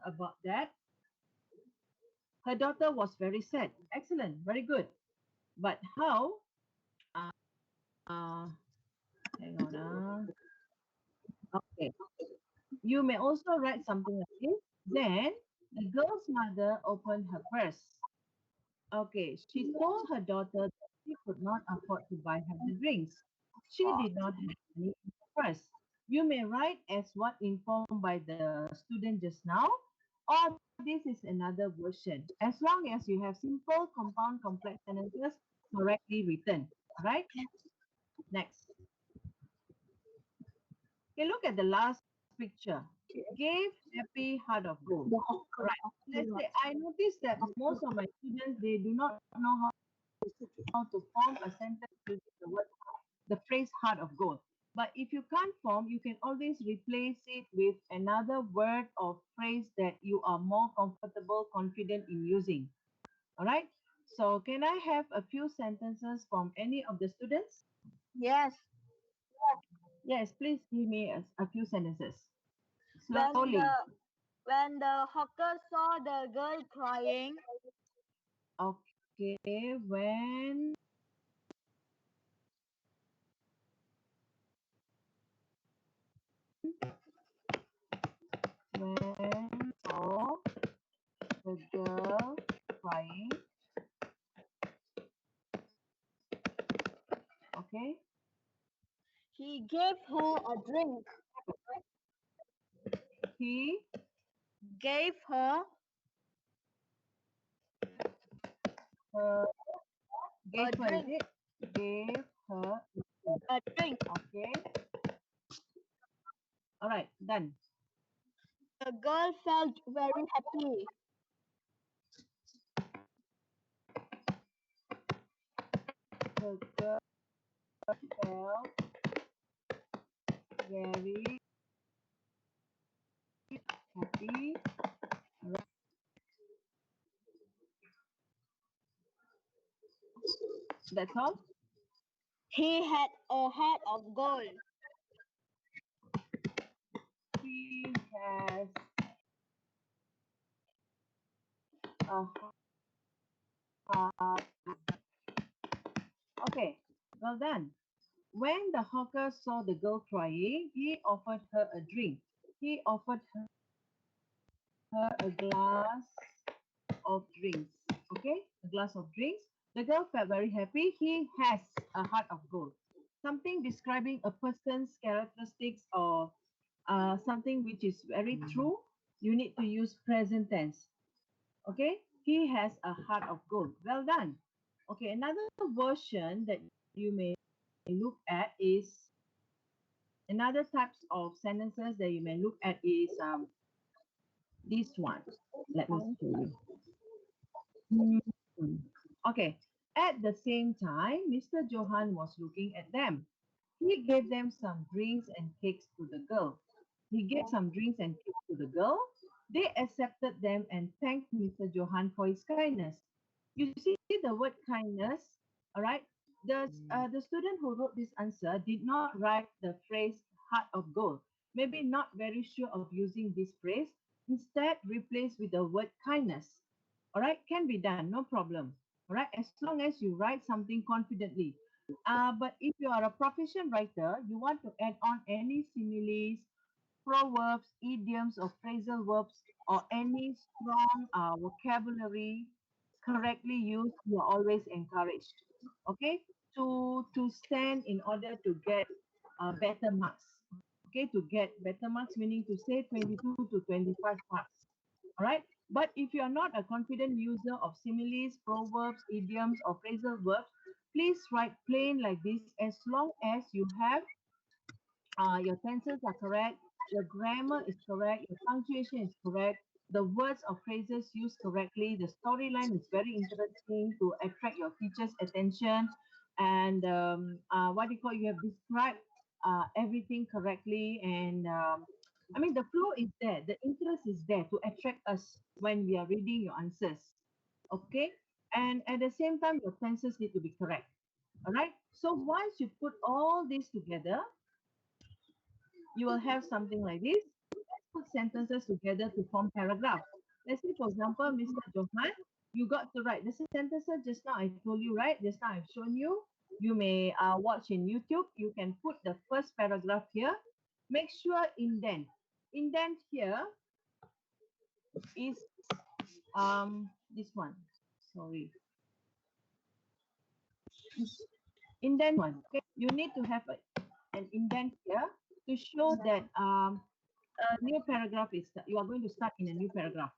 about that. Her daughter was very sad. Excellent, very good. But how? Uh, hang on. Okay. You may also write something like this. Then the girl's mother opened her purse. Okay, she told her daughter that she could not afford to buy her the drinks. She did not have any in her purse. You may write as what informed by the student just now, or this is another version. As long as you have simple, compound, complex sentences correctly written. All right. Next. Okay, look at the last picture. Gave happy heart of gold. All right. Let's say I noticed that most of my students they do not know how to form a sentence using the word, the phrase heart of gold. But if you can't form, you can always replace it with another word or phrase that you are more comfortable, confident in using. All right. So can I have a few sentences from any of the students? Yes. Yes, please give me a few sentences. When Slowly. the hawker saw the girl crying, Okay. When saw the girl crying. Okay. he gave her a drink. He Gave her uh, a gave her, is drink. it? Gave her. A drink. Okay. All right. Done. The girl felt very happy. The girl felt very happy. All right. That's all. He had a heart of gold. He has a heart. Okay. Well done. When the hawker saw the girl crying, he offered her a drink. He offered her a glass of drinks. Okay, a glass of drinks. The girl felt very happy. He has a heart of gold. Something describing a person's characteristics or something which is very true. You need to use present tense. Okay. He has a heart of gold. Well done. Okay, another version that you may look at is another types of sentences that you may look at is this one. Let me show you. Hmm. Okay. At the same time, Mr. Johan was looking at them. He gave them some drinks and cakes to the girl. He gave some drinks and cakes to the girl. They accepted them and thanked Mr. Johan for his kindness. You see the word kindness, all right? The student who wrote this answer did not write the phrase heart of gold. Maybe not very sure of using this phrase. Instead, replace with the word kindness. All right, can be done, no problem. All right, as long as you write something confidently. But if you are a proficient writer, you want to add on any similes, proverbs, idioms, or phrasal verbs, or any strong vocabulary correctly used, you are always encouraged. Okay, to stand in order to get better marks. Okay, to get better marks, meaning to say 22 to 25 marks. All right. But if you are not a confident user of similes, proverbs, idioms, or phrasal verbs, please write plain like this as long as you have your tenses are correct, your grammar is correct, your punctuation is correct, the words or phrases used correctly, the storyline is very interesting to attract your teacher's attention, and what do you call, you have described everything correctly, and I mean, the flow is there, the interest is there to attract us when we are reading your answers. Okay, and at the same time, your tenses need to be correct. All right. So once you put all this together, you will have something like this. Let's put sentences together to form paragraphs. Let's say, for example, Mr. Johan, you got to write the sentences just now. I told you, right? Just now I've shown you. You may watch in YouTube. You can put the first paragraph here. Make sure indent. Indent here is this one. Sorry, indent one. Okay, you need to have an indent here to show that a new paragraph is you are going to start in a new paragraph.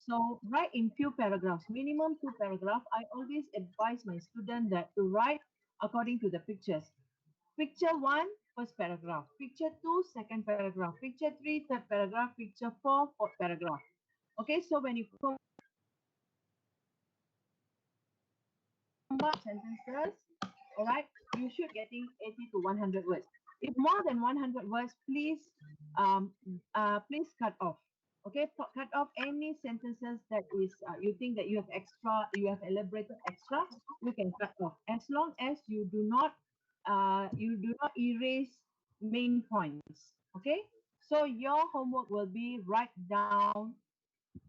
So write in few paragraphs, minimum two paragraph. I always advise my student that to write according to the pictures. Picture one, first paragraph. Picture two, second paragraph. Picture three, third paragraph. Picture four, fourth paragraph. Okay, so when you combine sentences, all right, you should getting 80 to 100 words. If more than 100 words, um, please cut off. Okay, cut off any sentences that is you think that you have extra, you have elaborated extra. You can cut off as long as you do not erase main points. Okay, so your homework will be write down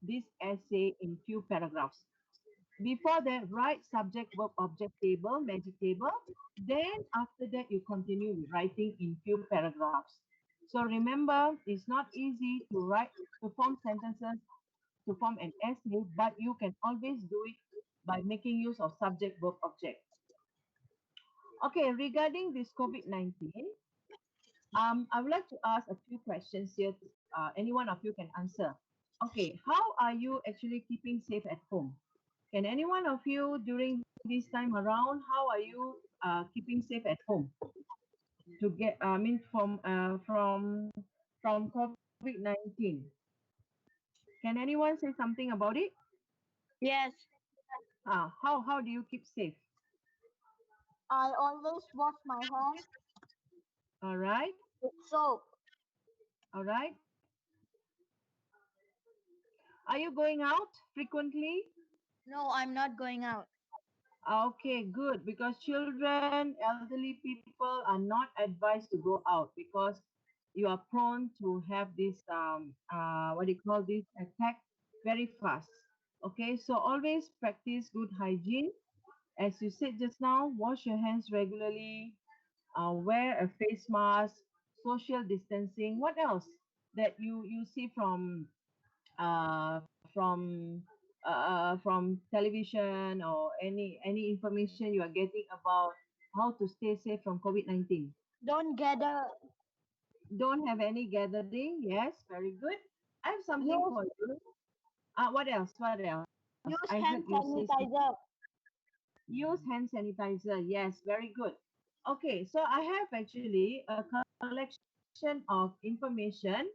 this essay in few paragraphs. Before that, write subject, verb, object table, magic table. Then after that, you continue with writing in few paragraphs. So remember, it's not easy to write, to form sentences, to form an essay, but you can always do it by making use of subject, verb, object. Okay, regarding this COVID-19, I would like to ask a few questions here. Any one of you can answer. Okay, how are you actually keeping safe at home? Can any one of you during this time around, how are you keeping safe at home to get? I mean, from COVID-19. Can anyone say something about it? Yes, How do you keep safe? I always wash my hands All right, with soap. all right. Are you going out frequently? No, I'm not going out. Okay, good. Because children, elderly people are not advised to go out because you are prone to have this what do you call this attack very fast. Okay, so always practice good hygiene. As you said just now, wash your hands regularly, wear a face mask, social distancing. What else that you see uh, from from television or any information you are getting about how to stay safe from COVID-19. Don't gather. Don't have any gathering. Yes, very good. I have something Use for you. What else? What else? Use I hand heard you say sanitizer. use hand sanitizer. Yes, very good. Okay, so I have actually a collection of information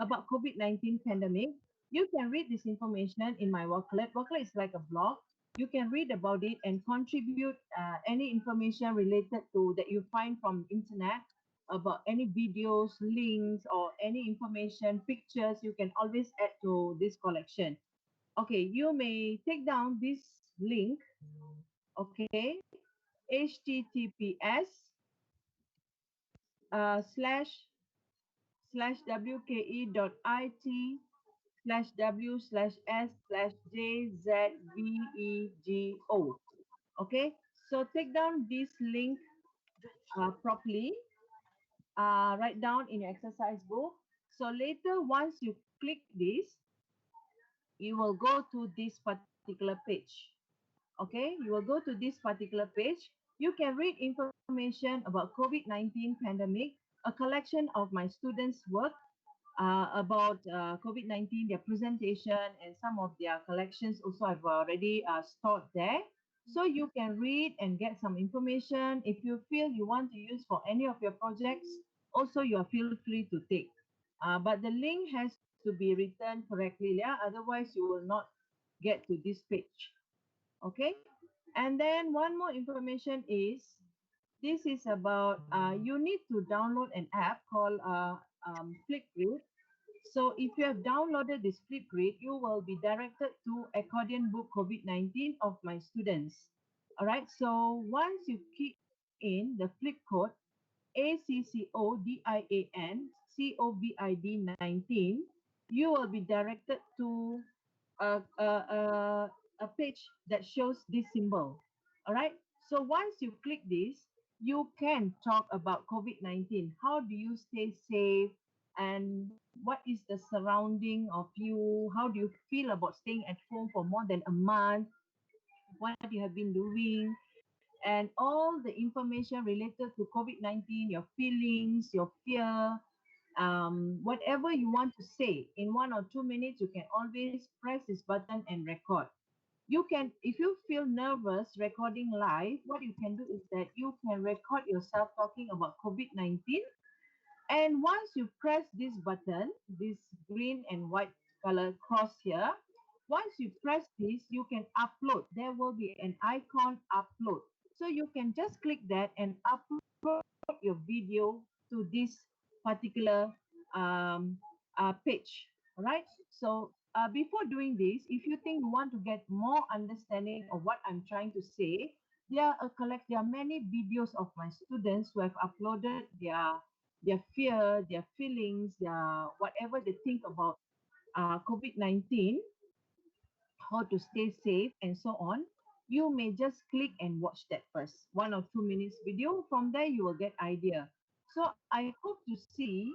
about COVID-19 pandemic. You can read this information in my worklet. Worklet is like a blog. You can read about it and contribute any information related to that you find from internet about any videos, links, or any information, pictures. You can always add to this collection. Okay, you may take down this link. Okay, https slash wke.it /w/s/jzvego. Okay, so take down this link properly. Write down in your exercise book. So later, once you click this, you will go to this particular page. Okay, you will go to this particular page. You can read information about COVID-19 pandemic, a collection of my students' work about COVID-19, their presentation, and some of their collections also I've already stored there. So you can read and get some information. If you feel you want to use for any of your projects, also you are feel free to take. But the link has to be written correctly, yeah? Otherwise you will not get to this page. Okay, and then one more information is this is about you need to download an app called Flipgrid. So if you have downloaded this Flipgrid, you will be directed to accordion book COVID-19 of my students. All right, so once you key in the flip code ACCODIAN COVID-19, you will be directed to a page that shows this symbol. All right. So once you click this, you can talk about COVID-19. How do you stay safe? And what is the surrounding of you? How do you feel about staying at home for more than a month? What you have been doing? And all the information related to COVID-19, your feelings, your fear, whatever you want to say in 1 or 2 minutes, you can always press this button and record. You can, if you feel nervous recording live, what you can do is that you can record yourself talking about COVID-19. And once you press this button, this green and white color cross here, once you press this, you can upload. There will be an icon upload. So you can just click that and upload your video to this particular page. All right. So before doing this, if you think you want to get more understanding of what I'm trying to say, there are many videos of my students who have uploaded their fear, their feelings, their whatever they think about COVID-19, how to stay safe, and so on. You may just click and watch that first, 1 or 2 minutes video. From there, you will get idea. So I hope to see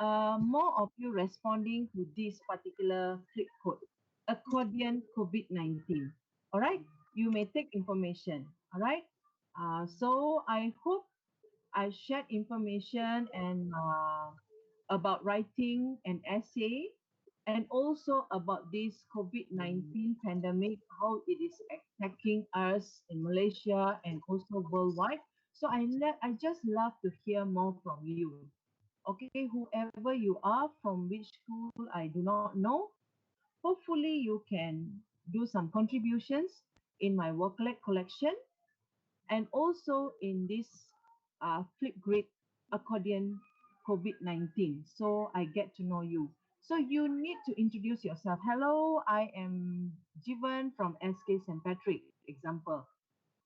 more of you responding to this particular click code, accordion COVID-19. All right, you may take information. All right. So I hope I shared information and about writing an essay and also about this COVID-19 pandemic, how it is attacking us in Malaysia and also worldwide. So I just love to hear more from you. Okay, whoever you are, from which school, I do not know. Hopefully, you can do some contributions in my worklet collection and also in this Flipgrid accordion COVID-19. So I get to know you. So you need to introduce yourself. Hello, I am Jivan from SK St. Patrick, example,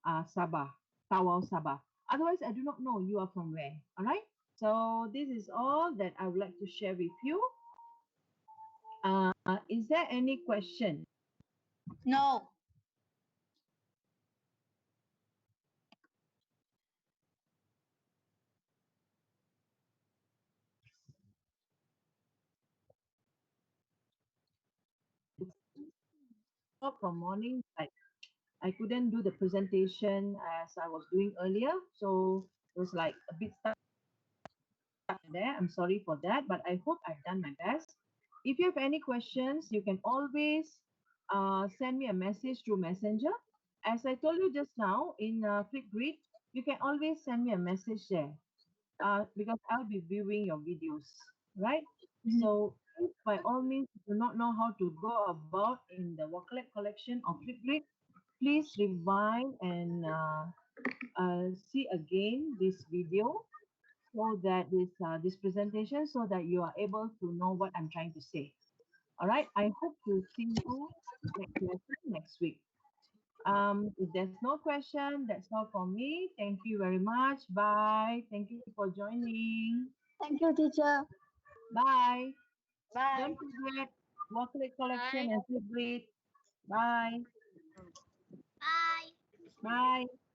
Sabah, Tawau, Sabah. Otherwise, I do not know you are from where. All right. So this is all that I would like to share with you. Is there any question? No. From morning, like I couldn't do the presentation as I was doing earlier, so it was like a bit stuck there. I'm sorry for that, but I hope I've done my best. If you have any questions, you can always send me a message through Messenger. As I told you just now in Flipgrid, you can always send me a message there because I'll be viewing your videos, right? So if by all means you do not know how to go about in the Worklet collection of Flipgrid, please rewind and see again this video so that this presentation so that you are able to know what I'm trying to say. All right. I hope to see you next lesson next week. If there's no question, that's all from me. Thank you very much. Bye. Thank you for joining. Thank you, teacher. Bye. Bye. Don't forget Worklet collection Bye. and Flipgrid. Bye. Bye. Bye.